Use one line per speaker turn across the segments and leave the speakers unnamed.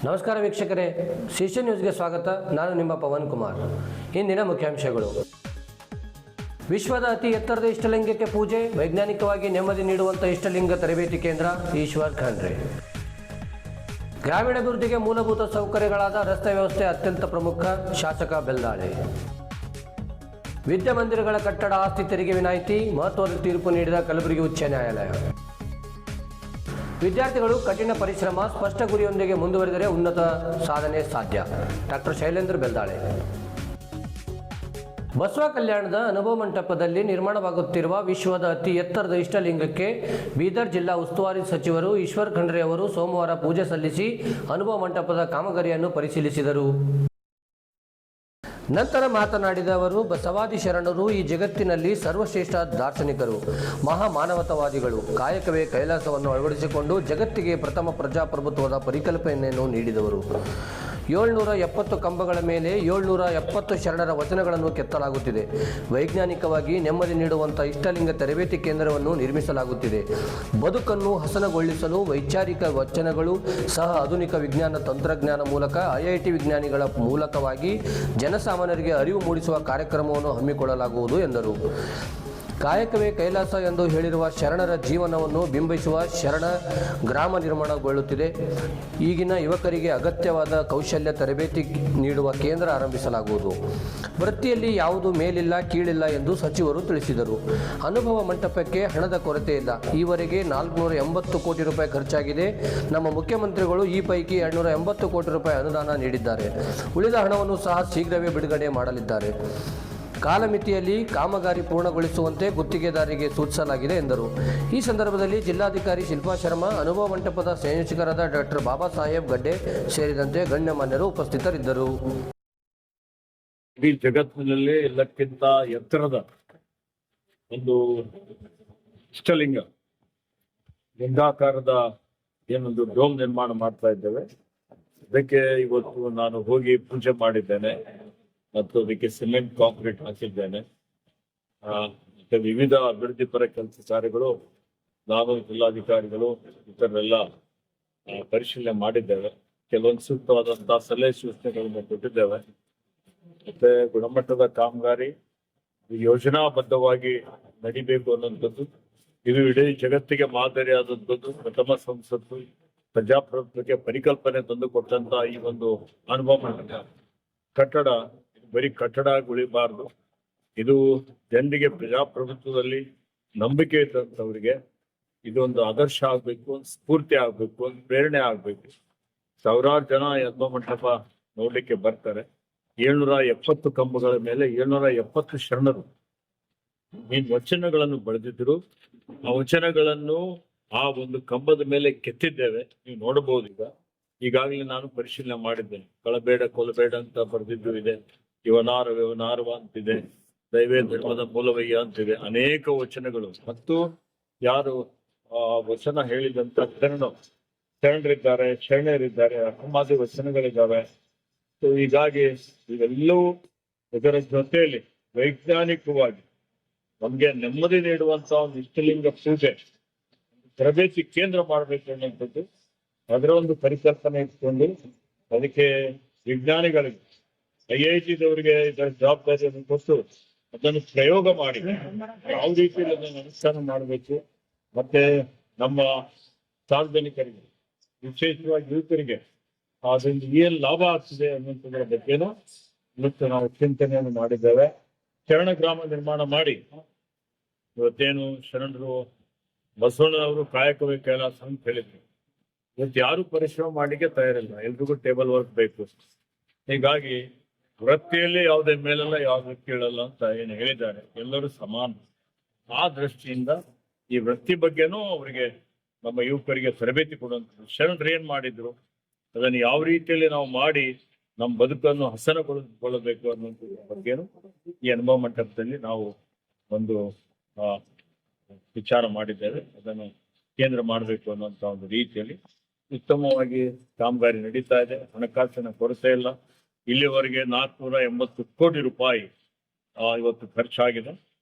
ನಮಸ್ಕಾರ ವೀಕ್ಷಕರೇ, ಶಿಷ್ಯ ನ್ಯೂಸ್ಗೆ ಸ್ವಾಗತ. ನಾನು ನಿಮ್ಮ ಪವನ್ ಕುಮಾರ್. ಇಂದಿನ ಮುಖ್ಯಾಂಶಗಳು: ವಿಶ್ವದ ಅತಿ ಎತ್ತರದ ಇಷ್ಟಲಿಂಗಕ್ಕೆ ಪೂಜೆ, ವೈಜ್ಞಾನಿಕವಾಗಿ ನೆಮ್ಮದಿ ನೀಡುವಂಥ ಇಷ್ಟಲಿಂಗ ತರಬೇತಿ ಕೇಂದ್ರ ಈಶ್ವರ್ ಖಂಡ್ರೆ. ಗ್ರಾಮೀಣಾಭಿವೃದ್ಧಿಗೆ ಮೂಲಭೂತ ಸೌಕರ್ಯಗಳಾದ ರಸ್ತೆ ವ್ಯವಸ್ಥೆ ಅತ್ಯಂತ ಪ್ರಮುಖ, ಶಾಸಕ ಬೆಲ್ದಾಳೆ. ವಿದ್ಯಾಮಂದಿರಗಳ ಕಟ್ಟಡ ಆಸ್ತಿ ತೆರಿಗೆ ವಿನಾಯಿತಿ, ಮಹತ್ವದ ತೀರ್ಪು ನೀಡಿದ ಕಲಬುರಗಿ ಉಚ್ಚ ನ್ಯಾಯಾಲಯ. ವಿದ್ಯಾರ್ಥಿಗಳು ಕಠಿಣ ಪರಿಶ್ರಮ, ಸ್ಪಷ್ಟ ಗುರಿಯೊಂದಿಗೆ ಮುಂದುವರೆದರೆ ಉನ್ನತ ಸಾಧನೆ ಸಾಧ್ಯ. ಡಾಕ್ಟರ್ ಶೈಲೇಂದ್ರ ಬೆಲ್ದಾಳೆ. ಬಸವ ಕಲ್ಯಾಣದ ಅನುಭವ ಮಂಟಪದಲ್ಲಿ ನಿರ್ಮಾಣವಾಗುತ್ತಿರುವ ವಿಶ್ವದ ಅತಿ ಎತ್ತರದ ಇಷ್ಟಲಿಂಗಕ್ಕೆ ಬೀದರ್ ಜಿಲ್ಲಾ ಉಸ್ತುವಾರಿ ಸಚಿವರು ಈಶ್ವರ್ ಖಂಡ್ರೆ ಅವರು ಸೋಮವಾರ ಪೂಜೆ ಸಲ್ಲಿಸಿ ಅನುಭವ ಮಂಟಪದ ಕಾಮಗಾರಿಯನ್ನು ಪರಿಶೀಲಿಸಿದರು. ನಂತರ ಮಾತನಾಡಿದ ಅವರು, ಬಸವಾದಿ ಶರಣರು ಈ ಜಗತ್ತಿನಲ್ಲಿ ಸರ್ವಶ್ರೇಷ್ಠ ದಾರ್ಶನಿಕರು, ಮಹಾಮಾನವತಾವಾದಿಗಳು. ಕಾಯಕವೇ ಕೈಲಾಸವನ್ನು ಅಳವಡಿಸಿಕೊಂಡು ಜಗತ್ತಿಗೆ ಪ್ರಥಮ ಪ್ರಜಾಪ್ರಭುತ್ವದ ಪರಿಕಲ್ಪನೆಯನ್ನು ನೀಡಿದವರು. 770 ಕಂಬಗಳ ಮೇಲೆ 770 ಶರಣರ ವಚನಗಳನ್ನು ಕೆತ್ತಲಾಗುತ್ತಿದೆ. ವೈಜ್ಞಾನಿಕವಾಗಿ ನೆಮ್ಮದಿ ನೀಡುವಂಥ ಇಷ್ಟಲಿಂಗ ತರಬೇತಿ ಕೇಂದ್ರವನ್ನು ನಿರ್ಮಿಸಲಾಗುತ್ತಿದೆ. ಬದುಕನ್ನು ಹಸನಗೊಳಿಸಲು ವೈಚಾರಿಕ ವಚನಗಳು ಸಹ ಆಧುನಿಕ ವಿಜ್ಞಾನ ತಂತ್ರಜ್ಞಾನ ಮೂಲಕ IIT ವಿಜ್ಞಾನಿಗಳ ಮೂಲಕವಾಗಿ ಜನಸಾಮಾನ್ಯರಿಗೆ ಅರಿವು ಮೂಡಿಸುವ ಕಾರ್ಯಕ್ರಮವನ್ನು ಹಮ್ಮಿಕೊಳ್ಳಲಾಗುವುದು ಎಂದರು. ಕಾಯಕವೇ ಕೈಲಾಸ ಎಂದು ಹೇಳಿರುವ ಶರಣರ ಜೀವನವನ್ನು ಬಿಂಬಿಸುವ ಶರಣ ಗ್ರಾಮ ನಿರ್ಮಾಣಗೊಳ್ಳುತ್ತಿದೆ. ಈಗಿನ ಯುವಕರಿಗೆ ಅಗತ್ಯವಾದ ಕೌಶಲ್ಯ ತರಬೇತಿ ನೀಡುವ ಕೇಂದ್ರ ಆರಂಭಿಸಲಾಗುವುದು. ವೃತ್ತಿಯಲ್ಲಿ ಯಾವುದು ಮೇಲಿಲ್ಲ ಕೀಳಿಲ್ಲ ಎಂದು ಸಚಿವರು ತಿಳಿಸಿದರು. ಅನುಭವ ಮಂಟಪಕ್ಕೆ ಹಣದ ಕೊರತೆ ಇಲ್ಲ. ಈವರೆಗೆ 480 ಕೋಟಿ ರೂಪಾಯಿ ಖರ್ಚಾಗಿದೆ. ನಮ್ಮ ಮುಖ್ಯಮಂತ್ರಿಗಳು ಈ ಪೈಕಿ 280 ಕೋಟಿ ರೂಪಾಯಿ ಅನುದಾನ ನೀಡಿದ್ದಾರೆ. ಉಳಿದ ಹಣವನ್ನು ಸಹ ಶೀಘ್ರವೇ ಬಿಡುಗಡೆ ಮಾಡಲಿದ್ದಾರೆ. ಕಾಲಮಿತಿಯಲ್ಲಿ ಕಾಮಗಾರಿ ಪೂರ್ಣಗೊಳಿಸುವಂತೆ ಗುತ್ತಿಗೆದಾರರಿಗೆ ಸೂಚಿಸಲಾಗಿದೆ ಎಂದರು. ಈ ಸಂದರ್ಭದಲ್ಲಿ ಜಿಲ್ಲಾಧಿಕಾರಿ ಶಿಲ್ಪಾ ಶರ್ಮಾ, ಅನುಭವ ಮಂಟಪದ ಸಂಯೋಜಕರಾದ ಡಾಕ್ಟರ್ ಬಾಬಾ ಸಾಹೇಬ್ ಗಡ್ಡೆ ಸೇರಿದಂತೆ ಗಣ್ಯಮಾನ್ಯರು ಉಪಸ್ಥಿತರಿದ್ದರು.
ಇಡೀ ಜಗತ್ತಿನಲ್ಲಿ ಎಲ್ಲಕ್ಕಿಂತ ಎತ್ತರದ ಒಂದು ಇಷ್ಟಲಿಂಗ ಲಿಂಗಾಕಾರದ ಏನೊಂದು ಡೋಮ್ ನಿರ್ಮಾಣ ಮಾಡ್ತಾ ಇದ್ದೇವೆ. ಅದಕ್ಕೆ ಇವತ್ತು ನಾನು ಹೋಗಿ ಪೂಜೆ ಮಾಡಿದ್ದೇನೆ ಮತ್ತು ಅದಕ್ಕೆ ಸಿಮೆಂಟ್ ಕಾಂಕ್ರೀಟ್ ಹಾಕಿದ್ದೇನೆ. ಮತ್ತೆ ವಿವಿಧ ಅಭಿವೃದ್ಧಿ ಪರ ಕೆಲಸ ಕಾರ್ಯಗಳು ನಾನು, ಜಿಲ್ಲಾಧಿಕಾರಿಗಳು ಇತರೆಲ್ಲ ಪರಿಶೀಲನೆ ಮಾಡಿದ್ದೇವೆ. ಕೆಲವೊಂದು ಸೂಕ್ತವಾದಂತಹ ಸಲಹೆ ಸೂಚನೆಗಳನ್ನು ಕೊಟ್ಟಿದ್ದೇವೆ. ಮತ್ತೆ ಗುಣಮಟ್ಟದ ಕಾಮಗಾರಿ ಯೋಜನಾಬದ್ಧವಾಗಿ ನಡಿಬೇಕು ಅನ್ನುವಂಥದ್ದು, ಇದು ಇಡೀ ಜಗತ್ತಿಗೆ ಮಾದರಿಯಾದಂಥದ್ದು. ಪ್ರಥಮ ಸಂಸತ್ತು ಪ್ರಜಾಪ್ರಭುತ್ವಕ್ಕೆ ಪರಿಕಲ್ಪನೆ ತಂದು ಕೊಟ್ಟಂತ ಈ ಒಂದು ಅನುಭವ ಮಂಟಪ ಕಟ್ಟಡ ಬರೀ ಕಟ್ಟಡ ಉಳಿಬಾರ್ದು. ಇದು ಜನರಿಗೆ ಪ್ರಜಾಪ್ರಭುತ್ವದಲ್ಲಿ ನಂಬಿಕೆ ಇದ್ದಂಥವ್ರಿಗೆ ಇದೊಂದು ಆದರ್ಶ ಆಗ್ಬೇಕು, ಒಂದು ಸ್ಫೂರ್ತಿ ಆಗ್ಬೇಕು, ಒಂದು ಪ್ರೇರಣೆ ಆಗ್ಬೇಕು. ಸಾವಿರಾರು ಜನ ಅನುಭವ ಮಂಟಪ ನೋಡ್ಲಿಕ್ಕೆ ಬರ್ತಾರೆ. 770 ಕಂಬಗಳ ಮೇಲೆ 770 ಶರಣರು ಈ ವಚನಗಳನ್ನು ಬರೆದಿದ್ರು. ಆ ವಚನಗಳನ್ನು ಆ ಒಂದು ಕಂಬದ ಮೇಲೆ ಕೆತ್ತಿದ್ದೇವೆ. ನೀವು ನೋಡಬಹುದು. ಈಗಾಗಲೇ ನಾನು ಪರಿಶೀಲನೆ ಮಾಡಿದ್ದೇನೆ. ಕಳಬೇಡ ಕೊಲಬೇಡ ಅಂತ ಬರೆದಿದ್ದು ಇದೆ. ಇವನಾರ ವ್ಯವನಾರವ ಅಂತಿದೆ. ದೈವೇ ಧರ್ಮದ ಮೂಲವಯ್ಯ ಅಂತಿದೆ. ಅನೇಕ ವಚನಗಳು ಮತ್ತು ಯಾರು ವಚನ ಹೇಳಿದಂತ ಶರಣರಿದ್ದಾರೆ, ಶರಣರಿದ್ದಾರೆ, ಅಹಮಾದಿ ವಚನಗಳಿದ್ದಾವೆ. ಹೀಗಾಗಿ ಇವೆಲ್ಲವೂ ಇದರ ಜೊತೆಯಲ್ಲಿ ವೈಜ್ಞಾನಿಕವಾಗಿ ನಮ್ಗೆ ನೆಮ್ಮದಿ ನೀಡುವಂತ ಒಂದು ಇಷ್ಟಲಿಂಗ ಪೂಜೆ ತರಬೇತಿ ಕೇಂದ್ರ ಮಾಡ್ಬೇಕು ಅನ್ನುವಂಥದ್ದು ಅದರ ಒಂದು ಪರಿಕಲ್ಪನೆ ಇಟ್ಕೊಂಡು ಅದಕ್ಕೆ ವಿಜ್ಞಾನಿಗಳಿಗೆ IIT-ದವರಿಗೆ ಇದರ ಜವಾಬ್ದಾರಿಯನ್ನು ಕೊಟ್ಟು ಅದನ್ನು ಪ್ರಯೋಗ ಮಾಡಿ ಯಾವ ರೀತಿಯಲ್ಲಿ ಅದನ್ನು ಅನುಷ್ಠಾನ ಮಾಡಬೇಕು, ಮತ್ತೆ ನಮ್ಮ ಸಾರ್ವಜನಿಕರಿಗೆ ವಿಶೇಷವಾಗಿ ಯುವಕರಿಗೆ ಅದರಿಂದ ಏನ್ ಲಾಭ ಆಗ್ತದೆ ಅನ್ನುವಂಥದ್ರ ಬಗ್ಗೆನೂ ಇವತ್ತು ನಾವು ಚಿಂತನೆಯನ್ನು ಮಾಡಿದ್ದೇವೆ. ಶರಣ ಗ್ರಾಮ ನಿರ್ಮಾಣ ಮಾಡಿ ಇವತ್ತೇನು ಶರಣರು ಬಸವಣ್ಣನವರು ಕಾಯಕವೇ ಕೈಲಾಸ ಅಂತ ಹೇಳಿದ್ರು. ಇವತ್ತು ಯಾರು ಪರಿಶ್ರಮ ಮಾಡಲಿಕ್ಕೆ ತಯಾರಿಲ್ಲ. ಎಲ್ರಿಗೂ ಟೇಬಲ್ ವರ್ಕ್ ಬೇಕು. ಹೀಗಾಗಿ ವೃತ್ತಿಯಲ್ಲಿ ಯಾವುದೇ ಮೇಲಲ್ಲ, ಯಾವುದೇ ಕೀಳಲ್ಲ ಅಂತ ಏನು ಹೇಳಿದ್ದಾರೆ. ಎಲ್ಲರೂ ಸಮಾನ. ಆ ದೃಷ್ಟಿಯಿಂದ ಈ ವೃತ್ತಿ ಬಗ್ಗೆನೂ ಅವರಿಗೆ ನಮ್ಮ ಯುವಕರಿಗೆ ತರಬೇತಿ ಕೊಡುವಂಥದ್ದು. ಶರಣರು ಏನ್ ಮಾಡಿದ್ರು ಅದನ್ನು ಯಾವ ರೀತಿಯಲ್ಲಿ ನಾವು ಮಾಡಿ ನಮ್ಮ ಬದುಕನ್ನು ಹಸನಗೊಳಿಸಿಕೊಳ್ಳಬೇಕು ಅನ್ನುವಂಥದ್ರ ಬಗ್ಗೆನೂ ಈ ಅನುಭವ ಮಂಟಪದಲ್ಲಿ ನಾವು ಒಂದು ವಿಚಾರ ಮಾಡಿದ್ದೇವೆ. ಅದನ್ನು ಕೇಂದ್ರ ಮಾಡಬೇಕು ಅನ್ನುವಂಥ ಒಂದು ರೀತಿಯಲ್ಲಿ ಉತ್ತಮವಾಗಿ ಕಾಮಗಾರಿ ನಡೀತಾ ಇದೆ. ಹಣಕಾಸಿನ ಕೊರತೆ ಇಲ್ಲ. ಇಲ್ಲಿವರೆಗೆ 480 ಕೋಟಿ ರೂಪಾಯಿ ಇವತ್ತು ಖರ್ಚಾಗಿದೆ.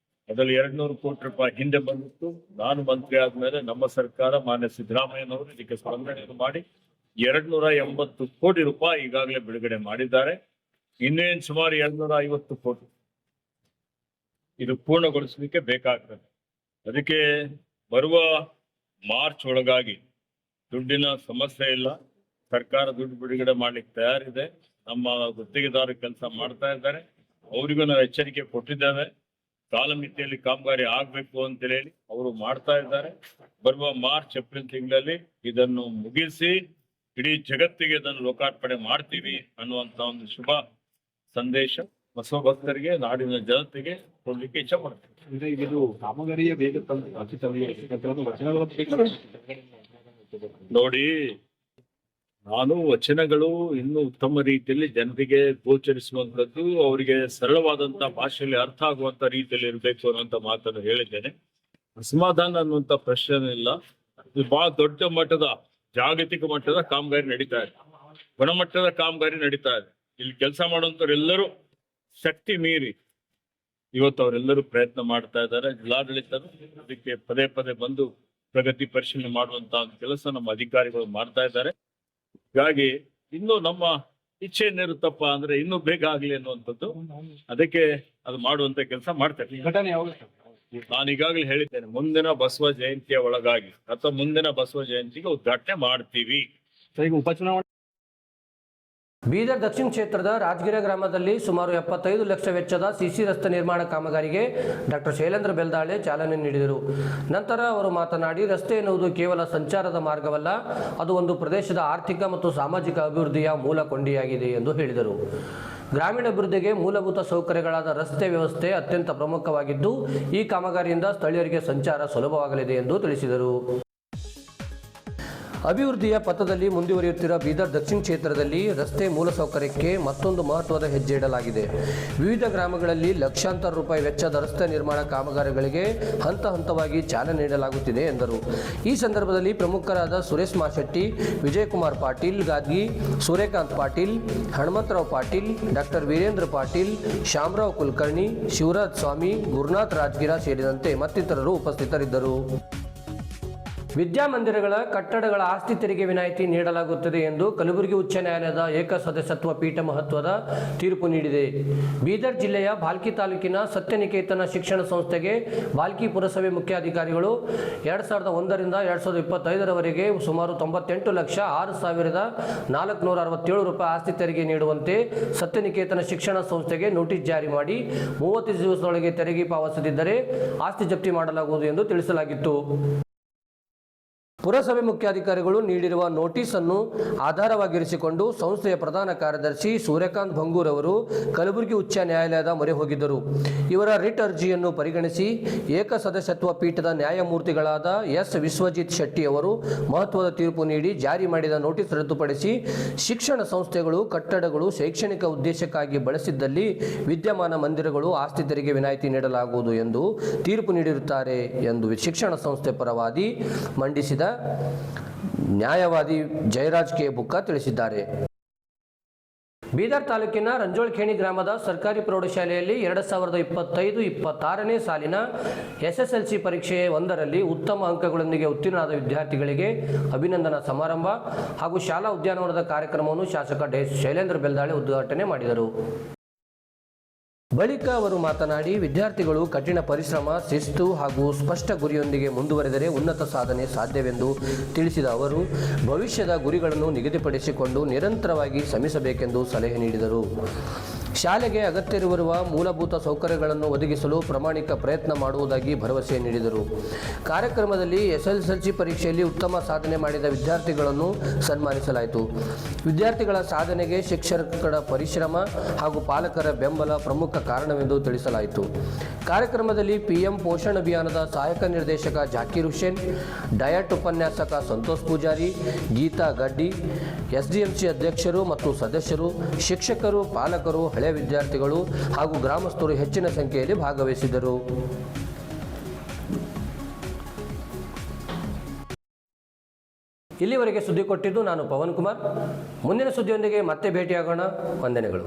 ಅದರಲ್ಲಿ 200 ಕೋಟಿ ರೂಪಾಯಿ ಹಿಂದೆ ಬಂದಿತ್ತು. ನಾನು ಮಂತ್ರಿ ಆದ್ಮೇಲೆ ನಮ್ಮ ಸರ್ಕಾರ ಮಾನ್ಯ ಸಿದ್ದರಾಮಯ್ಯನವರು ಇದಕ್ಕೆ ಸ್ಪಂದನೆಯನ್ನು ಮಾಡಿ 280 ಕೋಟಿ ರೂಪಾಯಿ ಈಗಾಗಲೇ ಬಿಡುಗಡೆ ಮಾಡಿದ್ದಾರೆ. ಇನ್ನೇನು ಸುಮಾರು 250 ಕೋಟಿ ಇದು ಪೂರ್ಣಗೊಳಿಸಲಿಕ್ಕೆ ಬೇಕಾಗ್ತದೆ. ಅದಕ್ಕೆ ಬರುವ ಮಾರ್ಚ್ ಒಳಗಾಗಿ ದುಡ್ಡಿನ ಸಮಸ್ಯೆ ಇಲ್ಲ. ಸರ್ಕಾರ ದುಡ್ಡು ಬಿಡುಗಡೆ ಮಾಡ್ಲಿಕ್ಕೆ ತಯಾರಿದೆ. ನಮ್ಮ ಗುತ್ತಿಗೆದಾರರು ಕೆಲಸ ಮಾಡ್ತಾ ಇದ್ದಾರೆ. ಅವರಿಗೂ ನಾವು ಎಚ್ಚರಿಕೆ ಕೊಟ್ಟಿದ್ದೇವೆ. ಕಾಲಮಿತಿಯಲ್ಲಿ ಕಾಮಗಾರಿ ಆಗ್ಬೇಕು ಅಂತ ಹೇಳಿ ಅವರು ಮಾಡ್ತಾ ಇದ್ದಾರೆ. ಬರುವ ಮಾರ್ಚ್ ಏಪ್ರಿಲ್ ತಿಂಗಳಲ್ಲಿ ಇದನ್ನು ಮುಗಿಸಿ ಇಡೀ ಜಗತ್ತಿಗೆ ಇದನ್ನು ಲೋಕಾರ್ಪಣೆ ಮಾಡ್ತೀವಿ ಅನ್ನುವಂತ ಒಂದು ಶುಭ ಸಂದೇಶ ಬಸವ ಭಕ್ತರಿಗೆ, ನಾಡಿನ ಜನತೆಗೆ ಕೊಡ್ಲಿಕ್ಕೆ ಇಚ್ಛೆ ಪಡ್ತೀವಿ.
ಇದು ಕಾಮಗಾರಿಯ ಬೇಗ
ನೋಡಿ, ನಾನು ವಚನಗಳು ಇನ್ನೂ ಉತ್ತಮ ರೀತಿಯಲ್ಲಿ ಜನರಿಗೆ ಗೋಚರಿಸುವಂತದ್ದು, ಅವರಿಗೆ ಸರಳವಾದಂತ ಭಾಷೆಯಲ್ಲಿ ಅರ್ಥ ಆಗುವಂತ ರೀತಿಯಲ್ಲಿ ಇರಬೇಕು ಅನ್ನುವಂತ ಮಾತನ್ನು ಹೇಳಿದ್ದೇನೆ. ಅಸಮಾಧಾನ ಅನ್ನುವಂತ ಪ್ರಶ್ನೆ ಇಲ್ಲ. ಇದು ಬಹಳ ದೊಡ್ಡ ಮಟ್ಟದ ಜಾಗತಿಕ ಮಟ್ಟದ ಕಾಮಗಾರಿ ನಡೀತಾ ಇದೆ. ಗುಣಮಟ್ಟದ ಕಾಮಗಾರಿ ನಡೀತಾ ಇದೆ. ಇಲ್ಲಿ ಕೆಲಸ ಮಾಡುವಂತವರೆಲ್ಲರೂ ಶಕ್ತಿ ಮೀರಿ ಇವತ್ತು ಅವರೆಲ್ಲರೂ ಪ್ರಯತ್ನ ಮಾಡ್ತಾ ಇದ್ದಾರೆ. ಜಿಲ್ಲಾಡಳಿತರು ಅದಕ್ಕೆ ಪದೇ ಪದೇ ಬಂದು ಪ್ರಗತಿ ಪರಿಶೀಲನೆ ಮಾಡುವಂತ ಕೆಲಸ ನಮ್ಮ ಅಧಿಕಾರಿಗಳು ಮಾಡ್ತಾ ಇದ್ದಾರೆ. ಹೀಗಾಗಿ ಇನ್ನು ನಮ್ಮ ಇಚ್ಛೆ ಏನಿರುತ್ತಪ್ಪ ಅಂದ್ರೆ ಇನ್ನೂ ಬೇಗ ಆಗ್ಲಿ ಅನ್ನುವಂಥದ್ದು, ಅದಕ್ಕೆ ಅದು ಮಾಡುವಂತ ಕೆಲಸ ಮಾಡ್ತೇವೆ.
ಘಟನೆ ಯಾವಾಗ?
ನಾನು ಈಗಾಗಲೇ ಹೇಳಿದ್ದೇನೆ, ಮುಂದಿನ ಬಸವ ಜಯಂತಿಯ ಒಳಗಾಗಿ ಅಥವಾ ಮುಂದಿನ ಬಸವ ಜಯಂತಿಗೆ ಉದ್ಘಾಟನೆ ಮಾಡ್ತೀವಿ.
ಈಗ ಉಪಚುನಾವಣೆ
ಬೀದರ್ ದಕ್ಷಿಣ ಕ್ಷೇತ್ರದ ರಾಜಗಿರ ಗ್ರಾಮದಲ್ಲಿ ಸುಮಾರು 75 ಲಕ್ಷ ವೆಚ್ಚದ ಸಿಸಿ ರಸ್ತೆ ನಿರ್ಮಾಣ ಕಾಮಗಾರಿಗೆ ಡಾಕ್ಟರ್ ಶೈಲೇಂದ್ರ ಬೆಲ್ದಾಳೆ ಚಾಲನೆ ನೀಡಿದರು. ನಂತರ ಅವರು ಮಾತನಾಡಿ, ರಸ್ತೆ ಎನ್ನುವುದು ಕೇವಲ ಸಂಚಾರದ ಮಾರ್ಗವಲ್ಲ, ಅದು ಒಂದು ಪ್ರದೇಶದ ಆರ್ಥಿಕ ಮತ್ತು ಸಾಮಾಜಿಕ ಅಭಿವೃದ್ಧಿಯ ಮೂಲ ಕೊಂಡಿಯಾಗಿದೆ ಎಂದು ಹೇಳಿದರು. ಗ್ರಾಮೀಣ ಅಭಿವೃದ್ಧಿಗೆ ಮೂಲಭೂತ ಸೌಕರ್ಯಗಳಾದ ರಸ್ತೆ ವ್ಯವಸ್ಥೆ ಅತ್ಯಂತ ಪ್ರಮುಖವಾಗಿದ್ದು, ಈ ಕಾಮಗಾರಿಯಿಂದ ಸ್ಥಳೀಯರಿಗೆ ಸಂಚಾರ ಸುಲಭವಾಗಲಿದೆ ಎಂದು ತಿಳಿಸಿದರು. ಅಭಿವೃದ್ಧಿಯ ಪಥದಲ್ಲಿ ಮುಂದುವರಿಯುತ್ತಿರುವ ಬೀದರ್ ದಕ್ಷಿಣ ಕ್ಷೇತ್ರದಲ್ಲಿ ರಸ್ತೆ ಮೂಲಸೌಕರ್ಯಕ್ಕೆ ಮತ್ತೊಂದು ಮಹತ್ವದ ಹೆಜ್ಜೆ ಇಡಲಾಗಿದೆ. ವಿವಿಧ ಗ್ರಾಮಗಳಲ್ಲಿ ಲಕ್ಷಾಂತರ ರೂಪಾಯಿ ವೆಚ್ಚದ ರಸ್ತೆ ನಿರ್ಮಾಣ ಕಾಮಗಾರಿಗಳಿಗೆ ಹಂತ ಹಂತವಾಗಿ ಚಾಲನೆ ನೀಡಲಾಗುತ್ತಿದೆ ಎಂದರು. ಈ ಸಂದರ್ಭದಲ್ಲಿ ಪ್ರಮುಖರಾದ ಸುರೇಶ್ ಮಾಶೆಟ್ಟಿ, ವಿಜಯಕುಮಾರ್ ಪಾಟೀಲ್ ಗಾದ್ಗಿ, ಸೂರ್ಯಕಾಂತ್ ಪಾಟೀಲ್, ಹನುಮಂತರಾವ್ ಪಾಟೀಲ್, ಡಾಕ್ಟರ್ ವೀರೇಂದ್ರ ಪಾಟೀಲ್, ಶ್ಯಾಮರಾವ್ ಕುಲಕರ್ಣಿ, ಶಿವರಾಜ್ ಸ್ವಾಮಿ, ಗುರುನಾಥ್ ರಾಜಗಿರ ಸೇರಿದಂತೆ ಮತ್ತಿತರರು ಉಪಸ್ಥಿತರಿದ್ದರು. ವಿದ್ಯಾಮಂದಿರಗಳ ಕಟ್ಟಡಗಳ ಆಸ್ತಿ ತೆರಿಗೆ ವಿನಾಯಿತಿ ನೀಡಲಾಗುತ್ತದೆ ಎಂದು ಕಲಬುರಗಿ ಉಚ್ಚ ನ್ಯಾಯಾಲಯದ ಏಕಸದಸ್ಯತ್ವ ಪೀಠ ಮಹತ್ವದ ತೀರ್ಪು ನೀಡಿದೆ. ಬೀದರ್ ಜಿಲ್ಲೆಯ ಭಾಲ್ಕಿ ತಾಲೂಕಿನ ಸತ್ಯನಿಕೇತನ ಶಿಕ್ಷಣ ಸಂಸ್ಥೆಗೆ ಭಾಲ್ಕಿ ಪುರಸಭೆ ಮುಖ್ಯಾಧಿಕಾರಿಗಳು 2001 ರಿಂದ 2025 ಸುಮಾರು 98,06,467 ರೂಪಾಯಿ ಆಸ್ತಿ ತೆರಿಗೆ ನೀಡುವಂತೆ ಸತ್ಯನಿಕೇತನ ಶಿಕ್ಷಣ ಸಂಸ್ಥೆಗೆ ನೋಟಿಸ್ ಜಾರಿ ಮಾಡಿ 30 ದಿವಸದೊಳಗೆ ತೆರಿಗೆ ಪಾವತಿಸದಿದ್ದರೆ ಆಸ್ತಿ ಜಪ್ತಿ ಮಾಡಲಾಗುವುದು ಎಂದು ತಿಳಿಸಲಾಗಿತ್ತು. ಪುರಸಭೆ ಮುಖ್ಯಾಧಿಕಾರಿಗಳು ನೀಡಿರುವ ನೋಟಿಸ್ ಅನ್ನು ಆಧಾರವಾಗಿರಿಸಿಕೊಂಡು ಸಂಸ್ಥೆಯ ಪ್ರಧಾನ ಕಾರ್ಯದರ್ಶಿ ಸೂರ್ಯಕಾಂತ್ ಭಂಗೂರ್ ಅವರು ಕಲಬುರಗಿ ಉಚ್ಚ ನ್ಯಾಯಾಲಯದ ಮೊರೆ ಹೋಗಿದ್ದರು. ಇವರ ರಿಟ್ ಅರ್ಜಿಯನ್ನು ಪರಿಗಣಿಸಿ ಏಕಸದಸ್ಯತ್ವ ಪೀಠದ ನ್ಯಾಯಮೂರ್ತಿಗಳಾದ ಎಸ್ ವಿಶ್ವಜಿತ್ ಶೆಟ್ಟಿ ಅವರು ಮಹತ್ವದ ತೀರ್ಪು ನೀಡಿ ಜಾರಿ ಮಾಡಿದ ನೋಟಿಸ್ ರದ್ದುಪಡಿಸಿ ಶಿಕ್ಷಣ ಸಂಸ್ಥೆಗಳು ಕಟ್ಟಡಗಳು ಶೈಕ್ಷಣಿಕ ಉದ್ದೇಶಕ್ಕಾಗಿ ಬಳಸಿದ್ದಲ್ಲಿ ವಿದ್ಯಮಾನ ಮಂದಿರಗಳು ಆಸ್ತಿ ತೆರಿಗೆ ವಿನಾಯಿತಿ ನೀಡಲಾಗುವುದು ಎಂದು ತೀರ್ಪು ನೀಡಿರುತ್ತಾರೆ ಎಂದು ಶಿಕ್ಷಣ ಸಂಸ್ಥೆ ಪರವಾದಿ ಮಂಡಿಸಿದ ನ್ಯಾಯವಾದಿ ಜಯರಾಜ್ ಕೆ ಬುಕ್ಕ ತಿಳಿಸಿದ್ದಾರೆ. ಬೀದರ್ ತಾಲೂಕಿನ ರಂಜೋಳ್ಖೇಣಿ ಗ್ರಾಮದ ಸರ್ಕಾರಿ ಪ್ರೌಢಶಾಲೆಯಲ್ಲಿ 2025-26ನೇ ಸಾಲಿನ SSLC ಪರೀಕ್ಷೆ 1ರಲ್ಲಿ ಉತ್ತಮ ಅಂಕಗಳೊಂದಿಗೆ ಉತ್ತೀರ್ಣರಾದ ವಿದ್ಯಾರ್ಥಿಗಳಿಗೆ ಅಭಿನಂದನಾ ಸಮಾರಂಭ ಹಾಗೂ ಶಾಲಾ ಉದ್ಯಾನವನದ ಕಾರ್ಯಕ್ರಮವನ್ನು ಶಾಸಕ ಶೈಲೇಂದ್ರ ಬೆಲ್ದಾಳೆ ಉದ್ಘಾಟನೆ ಮಾಡಿದರು. ಬಳಿಕ ಅವರು ಮಾತನಾಡಿ, ವಿದ್ಯಾರ್ಥಿಗಳು ಕಠಿಣ ಪರಿಶ್ರಮ, ಶಿಸ್ತು ಹಾಗೂ ಸ್ಪಷ್ಟ ಗುರಿಯೊಂದಿಗೆ ಮುಂದುವರೆದರೆ ಉನ್ನತ ಸಾಧನೆ ಸಾಧ್ಯವೆಂದು ತಿಳಿಸಿದ ಅವರು ಭವಿಷ್ಯದ ಗುರಿಗಳನ್ನು ನಿಗದಿಪಡಿಸಿಕೊಂಡು ನಿರಂತರವಾಗಿ ಶ್ರಮಿಸಬೇಕೆಂದು ಸಲಹೆ ನೀಡಿದರು. ಶಾಲೆಗೆ ಅಗತ್ಯವಿರುವ ಮೂಲಭೂತ ಸೌಕರ್ಯಗಳನ್ನು ಒದಗಿಸಲು ಪ್ರಾಮಾಣಿಕ ಪ್ರಯತ್ನ ಮಾಡುವುದಾಗಿ ಭರವಸೆ ನೀಡಿದರು. ಕಾರ್ಯಕ್ರಮದಲ್ಲಿ SSLC ಪರೀಕ್ಷೆಯಲ್ಲಿ ಉತ್ತಮ ಸಾಧನೆ ಮಾಡಿದ ವಿದ್ಯಾರ್ಥಿಗಳನ್ನು ಸನ್ಮಾನಿಸಲಾಯಿತು. ವಿದ್ಯಾರ್ಥಿಗಳ ಸಾಧನೆಗೆ ಶಿಕ್ಷಕರ ಪರಿಶ್ರಮ ಹಾಗೂ ಪಾಲಕರ ಬೆಂಬಲ ಪ್ರಮುಖ ಕಾರಣವೆಂದು ತಿಳಿಸಲಾಯಿತು. ಕಾರ್ಯಕ್ರಮದಲ್ಲಿ PM ಪೋಷಣ್ ಅಭಿಯಾನದ ಸಹಾಯಕ ನಿರ್ದೇಶಕ ಜಾಕೀರ್ ಹುಸೇನ್, ಡಯಟ್ ಉಪನ್ಯಾಸಕ ಸಂತೋಷ್ ಪೂಜಾರಿ, ಗೀತಾ ಗಡ್ಡಿ, SDMC ಅಧ್ಯಕ್ಷರು ಮತ್ತು ಸದಸ್ಯರು, ಶಿಕ್ಷಕರು, ಪಾಲಕರು, ಹಳೆಯ ವಿದ್ಯಾರ್ಥಿಗಳು ಹಾಗೂ ಗ್ರಾಮಸ್ಥರು ಹೆಚ್ಚಿನ ಸಂಖ್ಯೆಯಲ್ಲಿ ಭಾಗವಹಿಸಿದರು. ಇಲ್ಲಿವರೆಗೆ ಸುದ್ದಿ ಕೊಟ್ಟಿದ್ದು ನಾನು ಪವನ್ ಕುಮಾರ್. ಮುಂದಿನ ಸುದ್ದಿಯೊಂದಿಗೆ ಮತ್ತೆ ಭೇಟಿಯಾಗೋಣ. ವಂದನೆಗಳು.